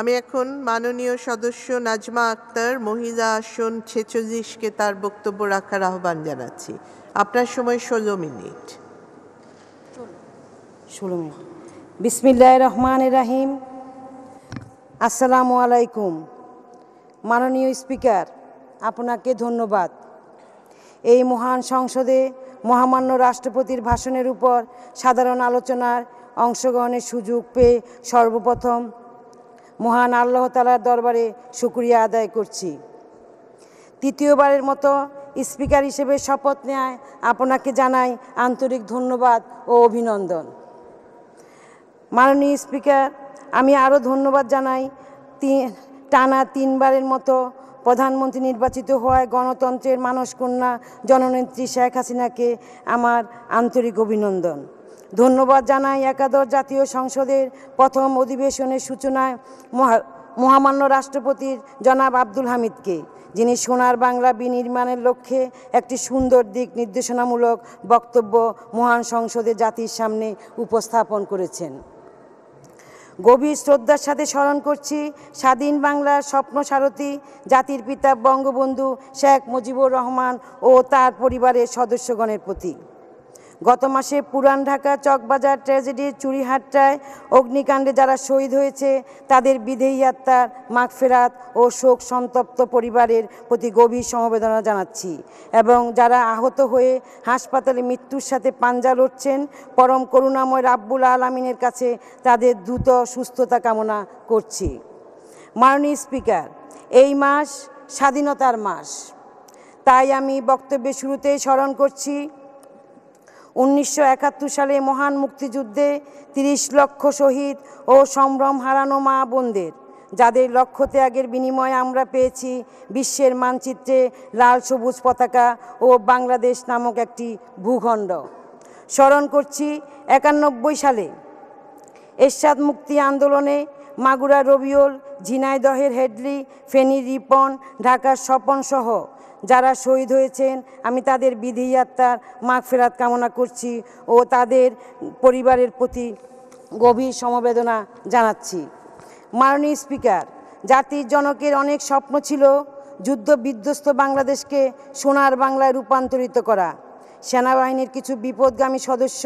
আমি এখন মাননীয় সদস্য নাজমা আক্তার মহিলা আসন 46-কে তার বক্তব্য রাখার আহ্বান জানাচ্ছি। আপনার সময় 16 মিনিট। 16 মিনিট। বিসমিল্লাহির রহমানির রহিম। আসসালামু আলাইকুম। মাননীয় স্পিকার, আপনাকে ধন্যবাদ। এই মহান সংসদে মহামান্য রাষ্ট্রপতির ভাষণের উপর সাধারণ আলোচনার অংশগ্রহণের সুযোগ পেয়ে সর্বপ্রথম মহান আল্লাহ তাআলার দরবারে শুকরিয়া আদায় করছি। তৃতীয়বারের মতো স্পিকার হিসেবে শপথ নেয় আপনাকে জানাই আন্তরিক ধন্যবাদ ও অভিনন্দন। মাননীয় স্পিকার, আমি আরও ধন্যবাদ জানাই টানা 3 বারের মতো প্রধানমন্ত্রী নির্বাচিত হওয়ায় গণতন্ত্রের মানসকন্যা জননেত্রী শেখ হাসিনাকে আমার আন্তরিক অভিনন্দন। ধন্যবাদ জানাই একাদশ জাতীয় সংসদের প্রথম অধিবেশনের সূচনায় মহামান্য রাষ্ট্রপতির জনাব আব্দুল হামিদকে, যিনি সোনার বাংলা বিনির্মাণের লক্ষ্যে একটি সুন্দর দিক নির্দেশনামূলক বক্তব্য মহান সংসদে জাতির সামনে উপস্থাপন করেছেন। গভীর শ্রদ্ধার সাথে স্মরণ করছি স্বাধীন বাংলার স্বপ্ন সারথী জাতির পিতা বঙ্গবন্ধু শেখ মুজিবুর রহমান ও তার পরিবারের সদস্যগণের প্রতি। গত মাসে পুরান ঢাকা চকবাজার ট্র্যাজেডির চুরিহাট্টায় অগ্নিকাণ্ডে যারা শহীদ হয়েছে তাদের বিদেহী আত্মার মাগফিরাত ও শোক সন্তপ্ত পরিবারের প্রতি গভীর সমবেদনা জানাচ্ছি এবং যারা আহত হয়ে হাসপাতালে মৃত্যুর সাথে পাঞ্জা লড়ছেন পরম করুণাময় রাব্বুল আলামিনের কাছে তাদের দ্রুত সুস্থতা কামনা করছি। মাননীয় স্পিকার, এই মাস স্বাধীনতার মাস, তাই আমি বক্তব্যের শুরুতেই স্মরণ করছি 1971 সালে মহান মুক্তিযুদ্ধে 30 লক্ষ শহীদ ও সম্ভ্রম হারানো মা বোনদের, যাদের লক্ষ্য ত্যাগের বিনিময়ে আমরা পেয়েছি বিশ্বের মানচিত্রে লাল সবুজ পতাকা ও বাংলাদেশ নামক একটি ভূখণ্ড। স্মরণ করছি 91 সালে এরশাদ মুক্তি আন্দোলনে মাগুরা রবিউল, ঝিনাইদহের হেডলি, ফেনীর রিপন, ঢাকার স্বপন সহ যারা শহীদ হয়েছেন আমি তাদের বিদেহী আত্মার মাগফিরাত কামনা করছি ও তাদের পরিবারের প্রতি গভীর সমবেদনা জানাচ্ছি। মাননীয় স্পিকার, জাতির জনকের অনেক স্বপ্ন ছিল যুদ্ধ বিধ্বস্ত বাংলাদেশকে সোনার বাংলায় রূপান্তরিত করা। সেনাবাহিনীর কিছু বিপদগামী সদস্য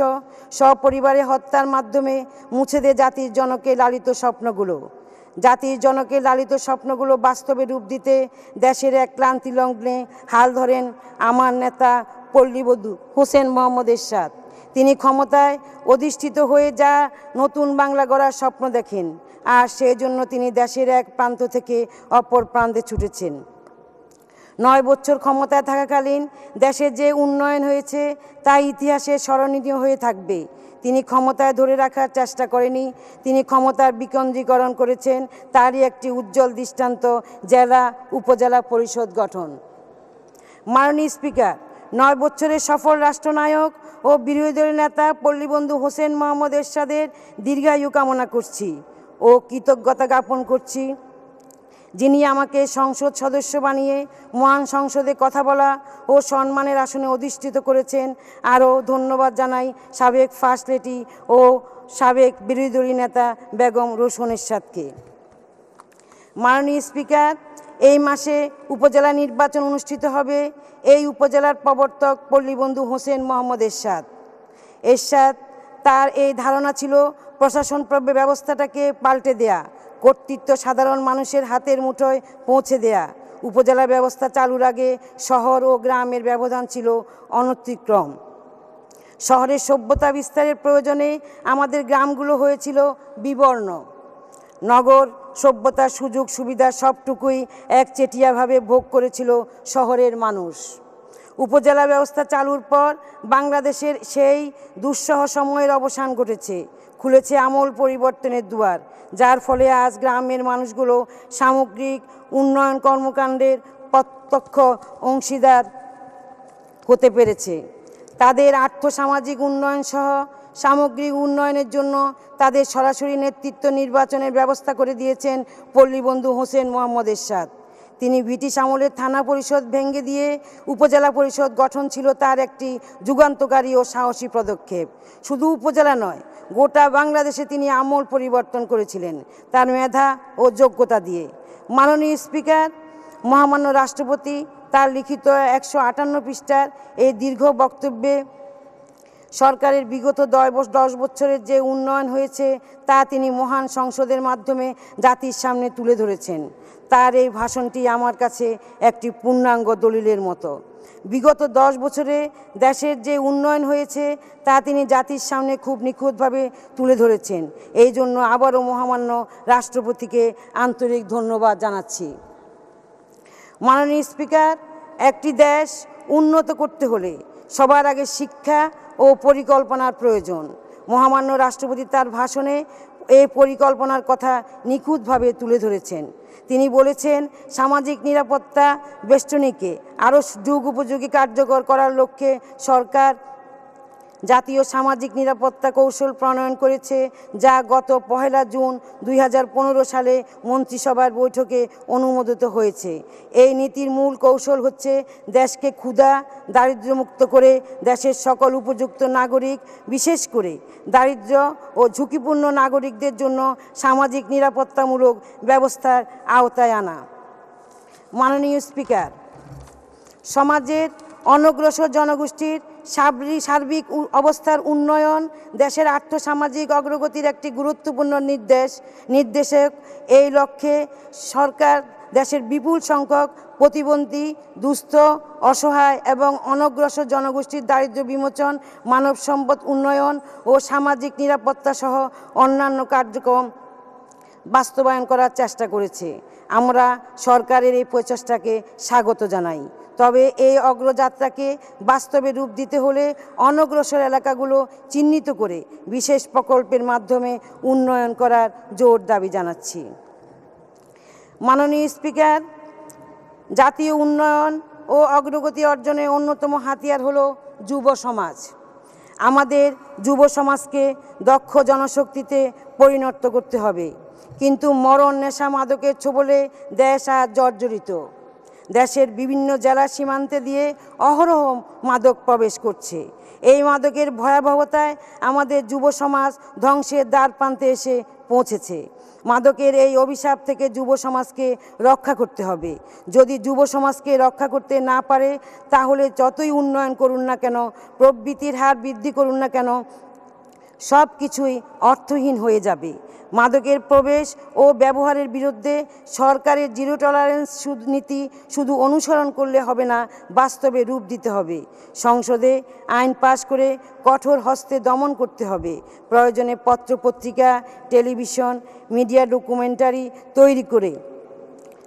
সপরিবারে হত্যার মাধ্যমে মুছে দেয় জাতির জনকের লালিত স্বপ্নগুলো। জাতির জনকের লালিত স্বপ্নগুলো বাস্তবে রূপ দিতে দেশের এক ক্লান্তি লগ্নে হাল ধরেন আমার নেতা পল্লীবধূ হোসেন মোহাম্মদ এরশাদ। তিনি ক্ষমতায় অধিষ্ঠিত হয়ে যা নতুন বাংলা গড়ার স্বপ্ন দেখেন, আর সেই জন্য তিনি দেশের এক প্রান্ত থেকে অপর প্রান্তে ছুটেছেন। 9 বছর ক্ষমতায় থাকাকালীন দেশের যে উন্নয়ন হয়েছে তা ইতিহাসে স্মরণীয় হয়ে থাকবে। তিনি ক্ষমতায় ধরে রাখার চেষ্টা করেনি, তিনি ক্ষমতার বিকেন্দ্রীকরণ করেছেন। তারই একটি উজ্জ্বল দৃষ্টান্ত জেলা উপজেলা পরিষদ গঠন। মাননীয় স্পিকার, 9 বছরের সফল রাষ্ট্রনায়ক ও বিরোধী দলের নেতা পল্লীবন্ধু হোসেন মোহাম্মদ এরশাদের দীর্ঘায়ু কামনা করছি ও কৃতজ্ঞতা জ্ঞাপন করছি, যিনি আমাকে সংসদ সদস্য বানিয়ে মহান সংসদে কথা বলা ও সম্মানের আসনে অধিষ্ঠিত করেছেন। আরও ধন্যবাদ জানাই সাবেক ফার্স্ট লেডি ও সাবেক বিরোধী দলীয় নেতা বেগম রোশন এরশাদকে। মাননীয় স্পিকার, এই মাসে উপজেলা নির্বাচন অনুষ্ঠিত হবে। এই উপজেলার প্রবর্তক পল্লীবন্ধু হোসেন মোহাম্মদ এরশাদ তার এই ধারণা ছিল প্রশাসন ব্যবস্থাটাকে পাল্টে দেয়া, কর্তৃত্ব সাধারণ মানুষের হাতের মুঠোয় পৌঁছে দেয়া। উপজেলা ব্যবস্থা চালুর আগে শহর ও গ্রামের ব্যবধান ছিল অনতিক্রম। শহরের সভ্যতা বিস্তারের প্রয়োজনে আমাদের গ্রামগুলো হয়েছিল বিবর্ণ। নগর সভ্যতার সুযোগ সুবিধা সবটুকুই একচেটিয়াভাবে ভোগ করেছিল শহরের মানুষ। উপজেলা ব্যবস্থা চালুর পর বাংলাদেশের সেই দুঃসহ সময়ের অবসান ঘটেছে, খুলেছে আমূল পরিবর্তনের দুয়ার, যার ফলে আজ গ্রামের মানুষগুলো সামগ্রিক উন্নয়ন কর্মকাণ্ডের প্রত্যক্ষ অংশীদার হতে পেরেছে। তাদের আর্থসামাজিক উন্নয়ন সহ সামগ্রিক উন্নয়নের জন্য তাদের সরাসরি নেতৃত্ব নির্বাচনের ব্যবস্থা করে দিয়েছেন পল্লীবন্ধু হোসেন মোহাম্মদ এরশাদ। তিনি ব্রিটিশ আমলের থানা পরিষদ ভেঙে দিয়ে উপজেলা পরিষদ গঠন ছিল তার একটি যুগান্তকারী ও সাহসী পদক্ষেপ। শুধু উপজেলা নয়, গোটা বাংলাদেশে তিনি আমূল পরিবর্তন করেছিলেন তার মেধা ও যোগ্যতা দিয়ে। মাননীয় স্পিকার, মহামান্য রাষ্ট্রপতি তার লিখিত 158 পৃষ্ঠার এই দীর্ঘ বক্তব্যে সরকারের বিগত 10 বছরের যে উন্নয়ন হয়েছে তা তিনি মহান সংসদের মাধ্যমে জাতির সামনে তুলে ধরেছেন। তার এই ভাষণটি আমার কাছে একটি পূর্ণাঙ্গ দলিলের মতো। বিগত 10 বছরে দেশের যে উন্নয়ন হয়েছে তা তিনি জাতির সামনে খুব নিখুঁতভাবে তুলে ধরেছেন। এই জন্য আবারও মহামান্য রাষ্ট্রপতিকে আন্তরিক ধন্যবাদ জানাচ্ছি। মাননীয় স্পিকার, একটি দেশ উন্নত করতে হলে সবার আগে শিক্ষা ও পরিকল্পনার প্রয়োজন। মহামান্য রাষ্ট্রপতি তার ভাষণে এই পরিকল্পনার কথা নিখুঁতভাবে তুলে ধরেছেন। তিনি বলেছেন, সামাজিক নিরাপত্তা বেষ্টনীকে আরও যুগোপযোগী কার্যকর করার লক্ষ্যে সরকার জাতীয় সামাজিক নিরাপত্তা কৌশল প্রণয়ন করেছে, যা গত 1 জুন 2015 সালে মন্ত্রিসভার বৈঠকে অনুমোদিত হয়েছে। এই নীতির মূল কৌশল হচ্ছে দেশকে ক্ষুধা দারিদ্র্যমুক্ত করে দেশের সকল উপযুক্ত নাগরিক, বিশেষ করে দারিদ্র্য ও ঝুঁকিপূর্ণ নাগরিকদের জন্য সামাজিক নিরাপত্তামূলক ব্যবস্থার আওতায় আনা। মাননীয় স্পিকার, সমাজের অনগ্রসর জনগোষ্ঠীর সার্বিক অবস্থার উন্নয়ন দেশের আর্থসামাজিক অগ্রগতির একটি গুরুত্বপূর্ণ নির্দেশক। এই লক্ষ্যে সরকার দেশের বিপুল সংখ্যক প্রতিবন্ধী, দুস্থ, অসহায় এবং অনগ্রসর জনগোষ্ঠীর দারিদ্র্য বিমোচন, মানব সম্পদ উন্নয়ন ও সামাজিক নিরাপত্তা সহ অন্যান্য কার্যক্রম বাস্তবায়ন করার চেষ্টা করেছে। আমরা সরকারের এই প্রচেষ্টাকে স্বাগত জানাই। তবে এই অগ্রযাত্রাকে বাস্তবে রূপ দিতে হলে অনগ্রসর এলাকাগুলো চিহ্নিত করে বিশেষ প্রকল্পের মাধ্যমে উন্নয়ন করার জোর দাবি জানাচ্ছি। মাননীয় স্পিকার, জাতীয় উন্নয়ন ও অগ্রগতি অর্জনের অন্যতম হাতিয়ার হলো যুব সমাজ। আমাদের যুব সমাজকে দক্ষ জনশক্তিতে পরিণত করতে হবে। কিন্তু মরণ নেশা মাদকের ছোবলে দেশ আজ জর্জরিত। দেশের বিভিন্ন জেলা সীমান্তে দিয়ে অহরহ মাদক প্রবেশ করছে। এই মাদকের ভয়াবহতায় আমাদের যুব সমাজ ধ্বংসের দ্বারপ্রান্তে এসে পৌঁছেছে। মাদকের এই অভিশাপ থেকে যুব সমাজকে রক্ষা করতে হবে। যদি যুব সমাজকে রক্ষা করতে না পারে, তাহলে যতই উন্নয়ন করুন না কেন, প্রবৃদ্ধির হার বৃদ্ধি করুন না কেন, সব কিছুই অর্থহীন হয়ে যাবে। মাদকের প্রবেশ ও ব্যবহারের বিরুদ্ধে সরকারের জিরো টলারেন্স নীতি শুধু অনুসরণ করলে হবে না, বাস্তবে রূপ দিতে হবে। সংসদে আইন পাশ করে কঠোর হস্তে দমন করতে হবে। প্রয়োজনে পত্রপত্রিকা, টেলিভিশন, মিডিয়া ডকুমেন্টারি তৈরি করে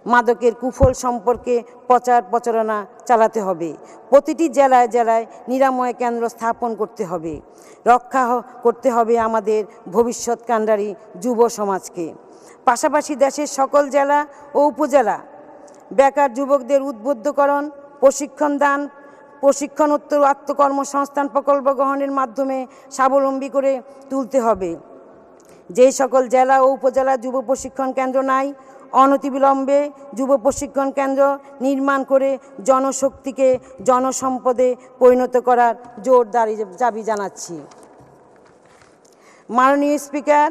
মাদকের কুফল সম্পর্কে প্রচার প্রচারণা চালাতে হবে। প্রতিটি জেলায় জেলায় নিরাময় কেন্দ্র স্থাপন করতে হবে। রক্ষা করতে হবে আমাদের ভবিষ্যৎ কাণ্ডারী যুব সমাজকে। পাশাপাশি দেশের সকল জেলা ও উপজেলা বেকার যুবকদের উদ্বুদ্ধকরণ, প্রশিক্ষণ দান, প্রশিক্ষণোত্তর আত্মকর্মসংস্থান প্রকল্প গ্রহণের মাধ্যমে স্বাবলম্বী করে তুলতে হবে। যেই সকল জেলা ও উপজেলা যুব প্রশিক্ষণ কেন্দ্র নাই, অনতিবিলম্বে যুব প্রশিক্ষণ কেন্দ্র নির্মাণ করে জনশক্তিকে জনসম্পদে পরিণত করার জোর দাবি জানাচ্ছি। মাননীয় স্পিকার,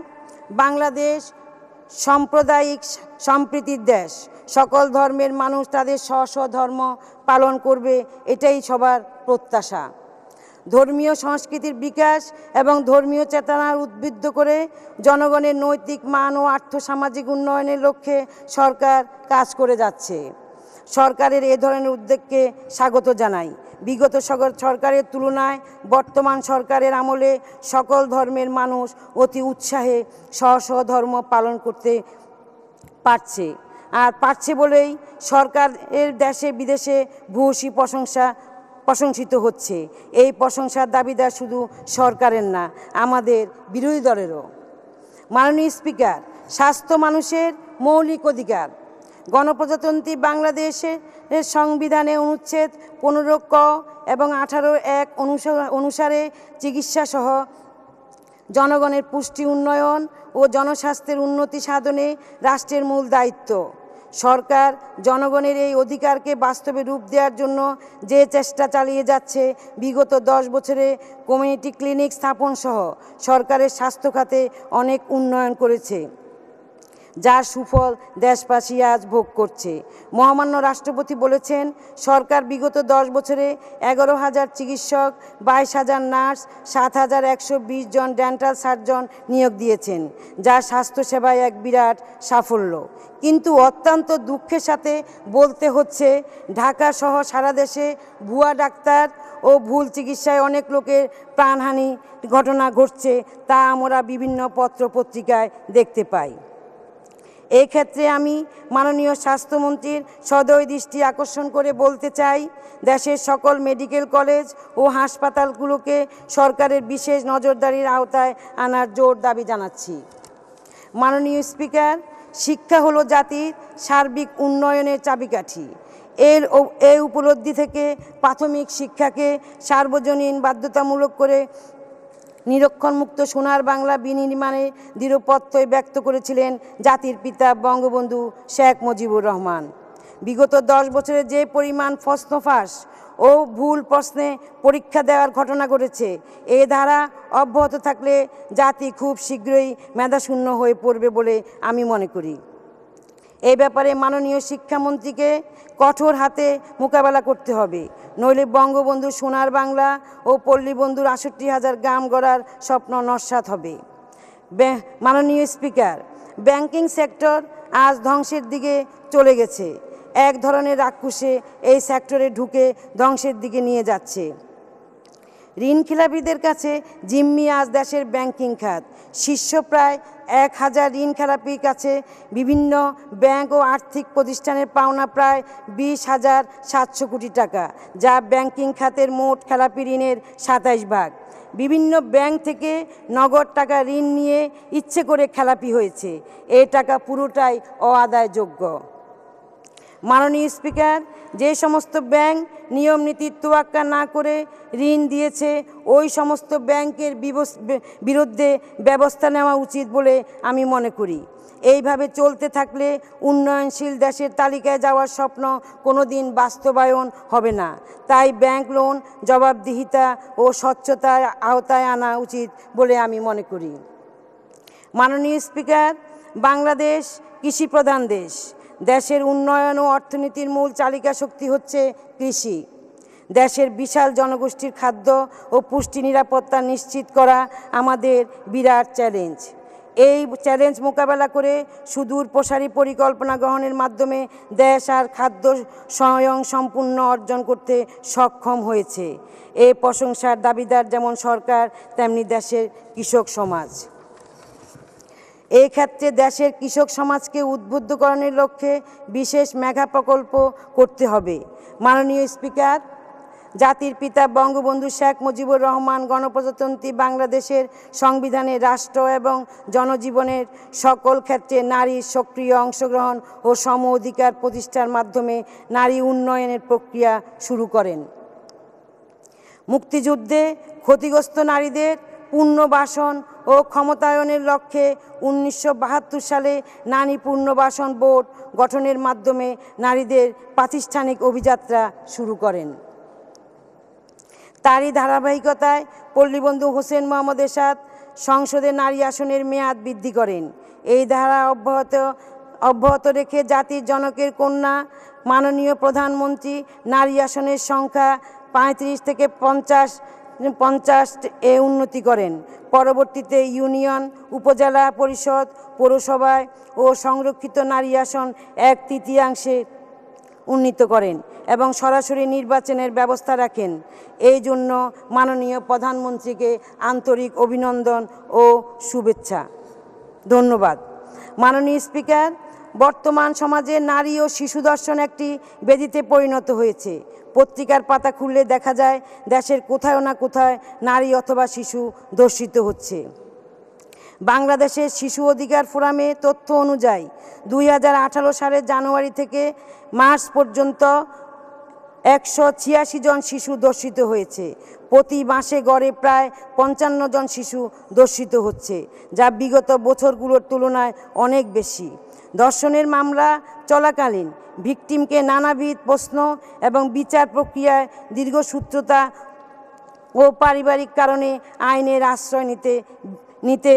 বাংলাদেশ সাম্প্রদায়িক সম্প্রীতির দেশ। সকল ধর্মের মানুষ তাদের স্ব স্ব ধর্ম পালন করবে, এটাই সবার প্রত্যাশা। ধর্মীয় সংস্কৃতির বিকাশ এবং ধর্মীয় চেতনার উদ্বুদ্ধ করে জনগণের নৈতিক মান ও আর্থসামাজিক উন্নয়নের লক্ষ্যে সরকার কাজ করে যাচ্ছে। সরকারের এ ধরনের উদ্যোগকে স্বাগত জানাই। বিগত সরকারের তুলনায় বর্তমান সরকারের আমলে সকল ধর্মের মানুষ অতি উৎসাহে স্ব ধর্ম পালন করতে পারছে বলেই সরকারের দেশে বিদেশে ভূয়সী প্রশংসিত হচ্ছে। এই প্রশংসার দাবিদার শুধু সরকারের না, আমাদের বিরোধী দলেরও। মাননীয় স্পিকার, স্বাস্থ্য মানুষের মৌলিক অধিকার। গণপ্রজাতন্ত্রী বাংলাদেশের সংবিধানে অনুচ্ছেদ 15 ক এবং 18(1) অনুসারে চিকিৎসাসহ জনগণের পুষ্টি উন্নয়ন ও জনস্বাস্থ্যের উন্নতি সাধনে রাষ্ট্রের মূল দায়িত্ব। সরকার জনগণের এই অধিকারকে বাস্তবে রূপ দেওয়ার জন্য যে চেষ্টা চালিয়ে যাচ্ছে, বিগত 10 বছরে কমিউনিটি ক্লিনিক স্থাপন সহ সরকারের স্বাস্থ্য খাতে অনেক উন্নয়ন করেছে, যার সুফল দেশবাসী আজ ভোগ করছে। মহামান্য রাষ্ট্রপতি বলেছেন, সরকার বিগত 10 বছরে 11,000 চিকিৎসক, 22,000 নার্স, 7,120 জন ডেন্টাল সার্জন নিয়োগ দিয়েছেন, যা স্বাস্থ্যসেবায় এক বিরাট সাফল্য। কিন্তু অত্যন্ত দুঃখের সাথে বলতে হচ্ছে, ঢাকা সহ সারা দেশে ভুয়া ডাক্তার ও ভুল চিকিৎসায় অনেক লোকের প্রাণহানি ঘটনা ঘটছে, তা আমরা বিভিন্ন পত্রপত্রিকায় দেখতে পাই। এই ক্ষেত্রে আমি মাননীয় স্বাস্থ্যমন্ত্রীর সদয় দৃষ্টি আকর্ষণ করে বলতে চাই, দেশের সকল মেডিকেল কলেজ ও হাসপাতালগুলোকে সরকারের বিশেষ নজরদারির আওতায় আনার জোর দাবি জানাচ্ছি। মাননীয় স্পিকার, শিক্ষা হলো জাতির সার্বিক উন্নয়নের চাবিকাঠি। এই উপলব্ধি থেকে প্রাথমিক শিক্ষাকে সার্বজনীন বাধ্যতামূলক করে নিরক্ষরমুক্ত সোনার বাংলা বিনির্মাণে দৃঢ় প্রত্যয় ব্যক্ত করেছিলেন জাতির পিতা বঙ্গবন্ধু শেখ মুজিবুর রহমান। বিগত 10 বছরে যে পরিমাণ প্রশ্নফাঁস ও ভুল প্রশ্নে পরীক্ষা দেওয়ার ঘটনা ঘটেছে, এ ধারা অব্যাহত থাকলে জাতি খুব শীঘ্রই মেধাশূন্য হয়ে পড়বে বলে আমি মনে করি। এই ব্যাপারে মাননীয় শিক্ষামন্ত্রীকে কঠোর হাতে মোকাবেলা করতে হবে, নইলে বঙ্গবন্ধু সোনার বাংলা ও পল্লীবন্ধুর 68,000 গ্রাম গড়ার স্বপ্ন নস্যাৎ হবে। মাননীয় স্পিকার, ব্যাংকিং সেক্টর আজ ধ্বংসের দিকে চলে গেছে। এক ধরনের রাক্ষসে এই সেক্টরে ঢুকে ধ্বংসের দিকে নিয়ে যাচ্ছে। ঋণখেলাপিদের কাছে জিম্মি আজ দেশের ব্যাংকিং খাত। শীর্ষ প্রায় 1,000 ঋণখেলাপির কাছে বিভিন্ন ব্যাংক ও আর্থিক প্রতিষ্ঠানের পাওনা প্রায় 20,700 কোটি টাকা, যা ব্যাংকিং খাতের মোট খেলাপি ঋণের 27 ভাগ। বিভিন্ন ব্যাংক থেকে নগদ টাকা ঋণ নিয়ে ইচ্ছে করে খেলাপি হয়েছে। এই টাকা পুরোটাই অআদায়যোগ্য। মাননীয় স্পিকার, যে সমস্ত ব্যাংক নিয়ম নীতির তোয়াক্কা না করে ঋণ দিয়েছে, ওই সমস্ত ব্যাংকের বিরুদ্ধে ব্যবস্থা নেওয়া উচিত বলে আমি মনে করি। এইভাবে চলতে থাকলে উন্নয়নশীল দেশের তালিকায় যাওয়ার স্বপ্ন কোনোদিন বাস্তবায়ন হবে না। তাই ব্যাংক লোন জবাবদিহিতা ও স্বচ্ছতার আওতায় আনা উচিত বলে আমি মনে করি। মাননীয় স্পিকার, বাংলাদেশ কৃষিপ্রধান দেশ। দেশের উন্নয়ন ও অর্থনীতির মূল চালিকা শক্তি হচ্ছে কৃষি। দেশের বিশাল জনগোষ্ঠীর খাদ্য ও পুষ্টি নিরাপত্তা নিশ্চিত করা আমাদের বিরাট চ্যালেঞ্জ। এই চ্যালেঞ্জ মোকাবেলা করে সুদূর প্রসারী পরিকল্পনা গ্রহণের মাধ্যমে দেশ আর খাদ্য স্বয়ংসম্পূর্ণ অর্জন করতে সক্ষম হয়েছে। এই প্রশংসার দাবিদার যেমন সরকার, তেমনি দেশের কৃষক সমাজ। এই ক্ষেত্রে দেশের কৃষক সমাজকে উদ্বুদ্ধকরণের লক্ষ্যে বিশেষ মেগা প্রকল্প করতে হবে। মাননীয় স্পিকার, জাতির পিতা বঙ্গবন্ধু শেখ মুজিবুর রহমান গণপ্রজাতন্ত্রী বাংলাদেশের সংবিধানে রাষ্ট্র এবং জনজীবনের সকল ক্ষেত্রে নারীর সক্রিয় অংশগ্রহণ ও সম অধিকার প্রতিষ্ঠার মাধ্যমে নারী উন্নয়নের প্রক্রিয়া শুরু করেন। মুক্তিযুদ্ধে ক্ষতিগ্রস্ত নারীদের পুনর্বাসন ও ক্ষমতায়নের লক্ষ্যে 1972 সালে নারী পুনর্বাসন বোর্ড গঠনের মাধ্যমে নারীদের প্রাতিষ্ঠানিক অভিযাত্রা শুরু করেন। তারই ধারাবাহিকতায় পল্লীবন্ধু হোসেন মোহাম্মদ এরশাদ সংসদে নারী আসনের মেয়াদ বৃদ্ধি করেন। এই ধারা অব্যাহত রেখে জাতির জনকের কন্যা মাননীয় প্রধানমন্ত্রী নারী আসনের সংখ্যা 35 থেকে 50 উন্নতি করেন। পরবর্তীতে ইউনিয়ন, উপজেলা পরিষদ, পৌরসভায় ও সংরক্ষিত নারী আসন 1/3 উন্নীত করেন এবং সরাসরি নির্বাচনের ব্যবস্থা রাখেন। এই জন্য মাননীয় প্রধানমন্ত্রীকে আন্তরিক অভিনন্দন ও শুভেচ্ছা। ধন্যবাদ। মাননীয় স্পিকার, বর্তমান সমাজে নারী ও শিশু ধর্ষণ একটি ব্যাধিতে পরিণত হয়েছে। পত্রিকার পাতা খুললে দেখা যায় দেশের কোথাও না কোথায় নারী অথবা শিশু ধর্ষিত হচ্ছে। বাংলাদেশের শিশু অধিকার ফোরামে তথ্য অনুযায়ী 2018 সালের জানুয়ারি থেকে মার্চ পর্যন্ত 186 জন শিশু ধর্ষিত হয়েছে। প্রতি মাসে গড়ে প্রায় 55 জন শিশু ধর্ষিত হচ্ছে, যা বিগত বছরগুলোর তুলনায় অনেক বেশি। ধর্ষণের মামলা চলাকালীন ভিকটিমকে নানাবিধ প্রশ্ন এবং বিচার প্রক্রিয়ায় দীর্ঘসূত্রতা ও পারিবারিক কারণে আইনের আশ্রয় নিতে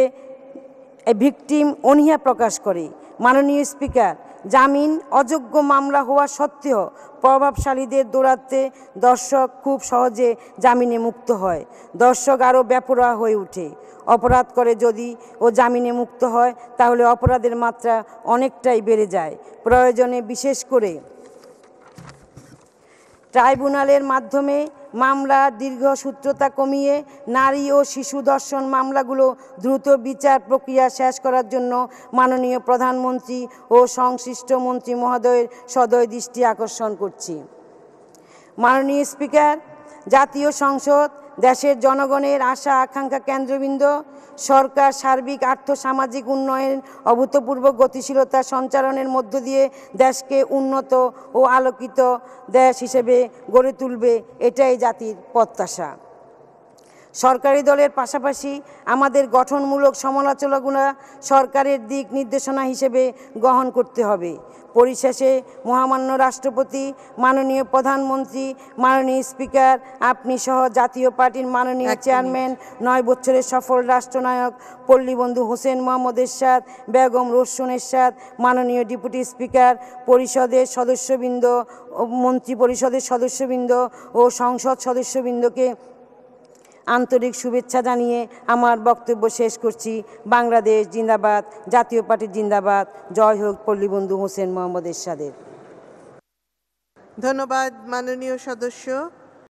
ভিকটিম অনীহা প্রকাশ করে। মাননীয় স্পিকার, জামিন অযোগ্য মামলা হওয়া সত্ত্বেও প্রভাবশালীদের দৌরাত্ম্যে দর্শক খুব সহজে জামিনে মুক্ত হয়। দর্শক আরও বেপরোয়া হয়ে ওঠে। অপরাধ করে যদি ও জামিনে মুক্ত হয় তাহলে অপরাধের মাত্রা অনেকটাই বেড়ে যায়। প্রয়োজনে বিশেষ করে ট্রাইব্যুনালের মাধ্যমে মামলার দীর্ঘসূত্রতা কমিয়ে নারী ও শিশু ধর্ষণ মামলাগুলো দ্রুত বিচার প্রক্রিয়া শেষ করার জন্য মাননীয় প্রধানমন্ত্রী ও সংশ্লিষ্ট মন্ত্রী মহোদয়ের সদয় দৃষ্টি আকর্ষণ করছি। মাননীয় স্পিকার, জাতীয় সংসদ দেশের জনগণের আশা আকাঙ্ক্ষা কেন্দ্রবিন্দু। সরকার সার্বিক আর্থসামাজিক উন্নয়ন অভূতপূর্ব গতিশীলতা সঞ্চালনের মধ্য দিয়ে দেশকে উন্নত ও আলোকিত দেশ হিসেবে গড়ে তুলবে, এটাই জাতির প্রত্যাশা। সরকারি দলের পাশাপাশি আমাদের গঠনমূলক সমালোচনাগুলো সরকারের দিক নির্দেশনা হিসেবে গ্রহণ করতে হবে। পরিশেষে মহামান্য রাষ্ট্রপতি, মাননীয় প্রধানমন্ত্রী, মাননীয় স্পিকার, আপনি সহ জাতীয় পার্টির মাননীয় চেয়ারম্যান, 9 বছরের সফল রাষ্ট্রনায়ক পল্লীবন্ধু হোসেন মোহাম্মদ এরশাদ, বেগম রোশন এরশাদ, মাননীয় ডেপুটি স্পিকার, পরিষদের সদস্যবৃন্দ, মন্ত্রী পরিষদের সদস্যবৃন্দ ও সংসদ সদস্যবৃন্দকে আন্তরিক শুভেচ্ছা জানিয়ে আমার বক্তব্য শেষ করছি। বাংলাদেশ জিন্দাবাদ, জাতীয় পার্টি জিন্দাবাদ, জয় হোক পল্লীবন্ধু হোসেন মোহাম্মদ এরশাদের। ধন্যবাদ মাননীয় সদস্য।